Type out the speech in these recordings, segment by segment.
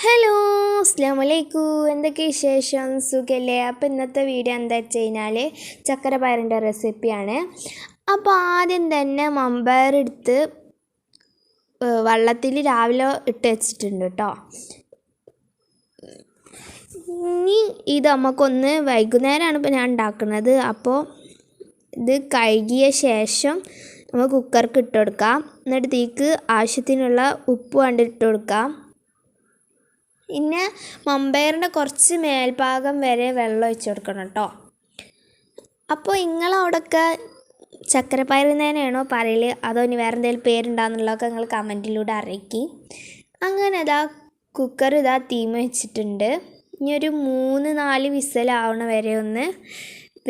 Hello, അസ്സാം വലൈക്കും. എന്തൊക്കെ വിശേഷം? സുഖല്ലേ? അപ്പോൾ ഇന്നത്തെ വീഡിയോ എന്താ വെച്ച് കഴിഞ്ഞാൽ ചക്കരപ്പയറിൻ്റെ റെസിപ്പിയാണ്. അപ്പോൾ ആദ്യം തന്നെ മമ്പയർ എടുത്ത് വെള്ളത്തിൽ രാവിലെ ഇട്ട് വെച്ചിട്ടുണ്ട് കേട്ടോ. ഇനി ഇത് നമുക്കൊന്ന് വൈകുന്നേരമാണ് ഇപ്പോൾ ഞാൻ ഉണ്ടാക്കുന്നത്. അപ്പോൾ ഇത് കഴുകിയ ശേഷം നമ്മൾ കുക്കർക്ക് ഇട്ട് കൊടുക്കാം. എന്നിട്ട് തീക്ക് ആവശ്യത്തിനുള്ള ഉപ്പ് കണ്ടിട്ട് കൊടുക്കാം. പിന്നെ മമ്പയറിൻ്റെ കുറച്ച് മേൽഭാഗം വരെ വെള്ളം ഒഴിച്ച് കൊടുക്കണം കേട്ടോ. അപ്പോൾ നിങ്ങളവിടെയൊക്കെ ചക്കരപ്പയർ തന്നെയാണോ പറയൽ, അതോ ഇനി വേറെ എന്തെങ്കിലും പേരുണ്ടാകുന്നുള്ളതൊക്കെ നിങ്ങൾ കമൻറ്റിലൂടെ അറിയിക്കി. അങ്ങനെ ഇതാ കുക്കർ തീമ വെച്ചിട്ടുണ്ട്. ഇനി ഒരു 3-4 വിസിലാവണ വരെ ഒന്ന്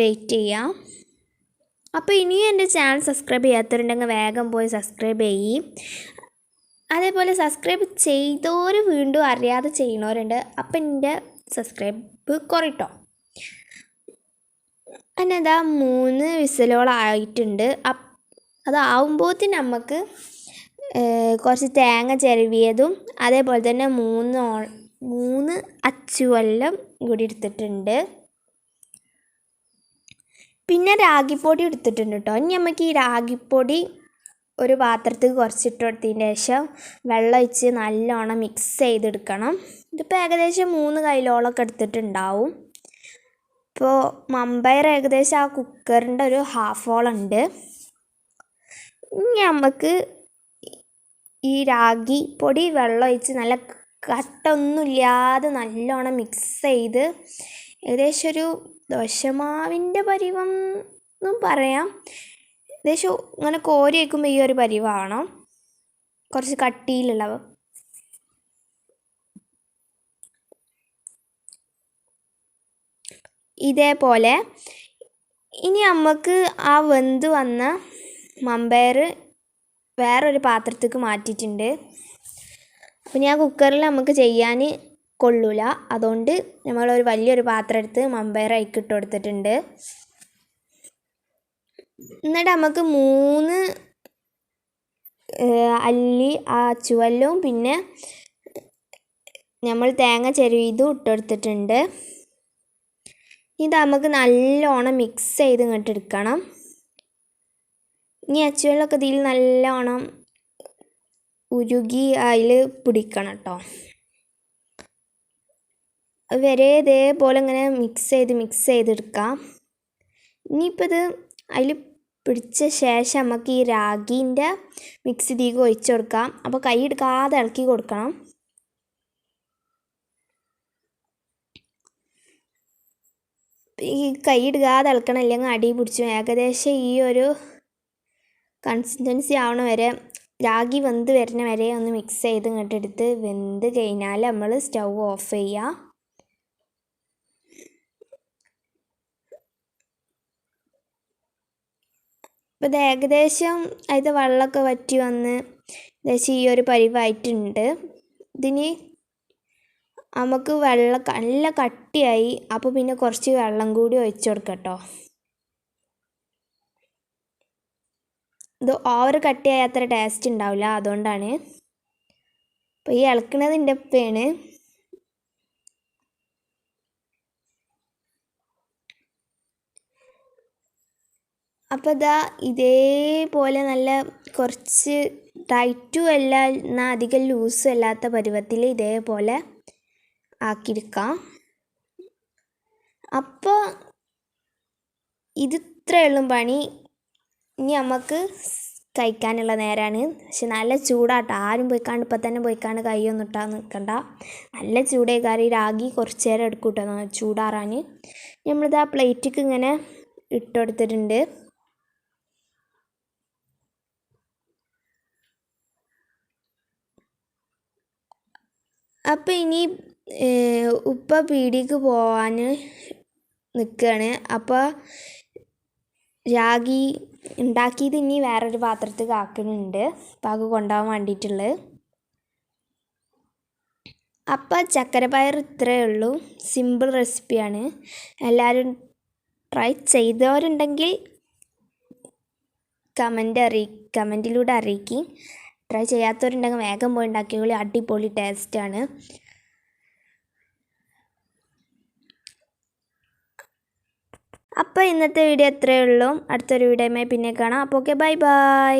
വെയിറ്റ് ചെയ്യാം. അപ്പോൾ ഇനിയും എൻ്റെ ചാനൽ സബ്സ്ക്രൈബ് ചെയ്യാത്തവരുണ്ടെങ്കിൽ വേഗം പോയി സബ്സ്ക്രൈബ് ചെയ്യും. അതേപോലെ സബ്സ്ക്രൈബ് ചെയ്തവർ വീണ്ടും അറിയാതെ ചെയ്യുന്നവരുണ്ട്. അപ്പം എൻ്റെ സബ്സ്ക്രൈബ് കുറയട്ടോ. അതിനെന്താ 3 വിസിലോളായിട്ടുണ്ട്. അതാവുമ്പോഴത്തേന് നമുക്ക് കുറച്ച് തേങ്ങ ചിരവിയതും അതേപോലെ തന്നെ 3 അച്ചുവെള്ളം കൂടി എടുത്തിട്ടുണ്ട്. പിന്നെ രാഗിപ്പൊടി എടുത്തിട്ടുണ്ട് കേട്ടോ. ഇനി നമുക്ക് ഈ രാഗിപ്പൊടി ഒരു പാത്രത്തിൽ കുറച്ചിട്ട് കൊടുത്തതിന് ശേഷം വെള്ളം ഒഴിച്ച് നല്ലോണം മിക്സ് ചെയ്തെടുക്കണം. ഇതിപ്പോൾ ഏകദേശം 3 കൈലോളമൊക്കെ എടുത്തിട്ടുണ്ടാവും. ഇപ്പോൾ മമ്പയർ ഏകദേശം ആ കുക്കറിൻ്റെ ഒരു ഹാഫോളുണ്ട്. ഇനി നമുക്ക് ഈ രാഗി പൊടി വെള്ളം ഒഴിച്ച് നല്ല കട്ടൊന്നുമില്ലാതെ നല്ലോണം മിക്സ് ചെയ്ത് ഏകദേശം ഒരു ദോശമാവിൻ്റെ പരിവം എന്നും പറയാം. ഏകദേശം ഇങ്ങനെ കോരി വയ്ക്കുമ്പോൾ ഈ ഒരു പരിവാണോ, കുറച്ച് കട്ടിയിലുള്ളവ. ഇതേപോലെ ഇനി നമുക്ക് ആ വെന്ത് വന്ന മമ്പയർ വേറൊരു പാത്രത്തേക്ക് മാറ്റിയിട്ടുണ്ട്. അപ്പം ഞാൻ കുക്കറിൽ നമുക്ക് ചെയ്യാൻ കൊള്ളൂല, അതുകൊണ്ട് നമ്മളൊരു വലിയൊരു പാത്രം എടുത്ത് മമ്പയർ അതിക്കിട്ട് കൊടുത്തിട്ടുണ്ട്. എന്നിട്ട് നമുക്ക് 3 അല്ലി ആ ചുവല്ലും പിന്നെ നമ്മൾ തേങ്ങ ചിരവിയതും ഇട്ടെടുത്തിട്ടുണ്ട്. ഇത് നമുക്ക് നല്ലോണം മിക്സ് ചെയ്ത് ഇങ്ങോട്ട് എടുക്കണം. ഇനി അച്ചുവെള്ളമൊക്കെ ഇതിൽ നല്ലോണം ഉരുകി അതിൽ പിടിക്കണം കേട്ടോ. അതുവരെ ഇതേപോലെ ഇങ്ങനെ മിക്സ് ചെയ്തെടുക്കാം. ഇനിയിപ്പോൾ ഇത് അതിൽ പിടിച്ച ശേഷം നമുക്ക് ഈ രാഗീൻ്റെ മിക്സ് ഇതിലേക്ക് ഒഴിച്ചു കൊടുക്കാം. അപ്പോൾ കൈ എടുക്കാതെ ഇളക്കി കൊടുക്കണം. ഈ കൈ എടുക്കാതെ ഇളക്കണം, അല്ലെങ്കിൽ അടി പിടിച്ചു. ഏകദേശം ഈ ഒരു കൺസിസ്റ്റൻസി ആവണ വരെ, രാഗി വെന്ത് വരുന്ന വരെ ഒന്ന് മിക്സ് ചെയ്ത് ഇങ്ങോട്ടെടുത്ത് വെന്ത് കഴിഞ്ഞാൽ നമ്മൾ സ്റ്റൗ ഓഫ് ചെയ്യുക. അപ്പോൾ ഇത് ഏകദേശം അതിൻ്റെ വെള്ളമൊക്കെ വറ്റി വന്ന് ഏകദേശം ഈ ഒരു പരിവായിട്ടുണ്ട്. ഇതിന് നമുക്ക് വെള്ളം നല്ല കട്ടിയായി. അപ്പോൾ പിന്നെ കുറച്ച് വെള്ളം കൂടി ഒഴിച്ചു കൊടുക്കാം കേട്ടോ. ഇത് ഓവർ കട്ടിയായി അത്ര ടേസ്റ്റ് ഉണ്ടാവില്ല, അതുകൊണ്ടാണ്. അപ്പോൾ ഈ ഇളക്കണത് എൻ്റെ ഉപ്പയാണ്. അപ്പോൾ ഇതേപോലെ നല്ല കുറച്ച് ടൈറ്റും അല്ല എന്നാൽ അധികം ലൂസും അല്ലാത്ത പരുവത്തിൽ ഇതേപോലെ ആക്കിയെടുക്കാം. അപ്പോൾ ഇത് ഇത്രയുള്ളൂ പണി. ഇനി നമുക്ക് കഴിക്കാനുള്ള നേരമാണ്. പക്ഷെ നല്ല ചൂടാട്ടോ. ആരും ഇപ്പം തന്നെ പോയിക്കാണ്ട് കൈയൊന്നും ഇട്ടാൽ നിൽക്കണ്ട. നല്ല ചൂടായി. കറി രാഗി കുറച്ച് നേരം എടുക്കും കേട്ടോ ചൂടാറാൻ. നമ്മളിത് ആ പ്ലേറ്റിക്ക് ഇങ്ങനെ ഇട്ടെടുത്തിട്ടുണ്ട്. അപ്പോൾ ഇനി ഉപ്പ പീടിക്ക് പോവാൻ നിൽക്കുകയാണ്. അപ്പോൾ രാഗി ഉണ്ടാക്കിയത് ഇനി വേറൊരു പാത്രത്തിൽ ആക്കുന്നുണ്ട്, പാക്ക് കൊണ്ടുപോകാൻ വേണ്ടിയിട്ടുള്ളത്. അപ്പോൾ ചക്കരപ്പയർ ഇത്രയേ ഉള്ളൂ. സിമ്പിൾ റെസിപ്പിയാണ്. എല്ലാവരും ചെയ്തവരുണ്ടെങ്കിൽ കമൻറ്റിലൂടെ അറിയിക്കും. ട്രൈ ചെയ്യാത്തവരുണ്ടെങ്കിൽ വേഗം പോയി ഉണ്ടാക്കിയോളി. അടിപൊളി ടേസ്റ്റാണ്. അപ്പോൾ ഇന്നത്തെ വീഡിയോ ഇത്രയേ ഉള്ളൂ. അടുത്തൊരു വീഡിയോയുമായി പിന്നെ കാണാം. അപ്പോൾ ഓക്കെ, ബൈ ബൈ.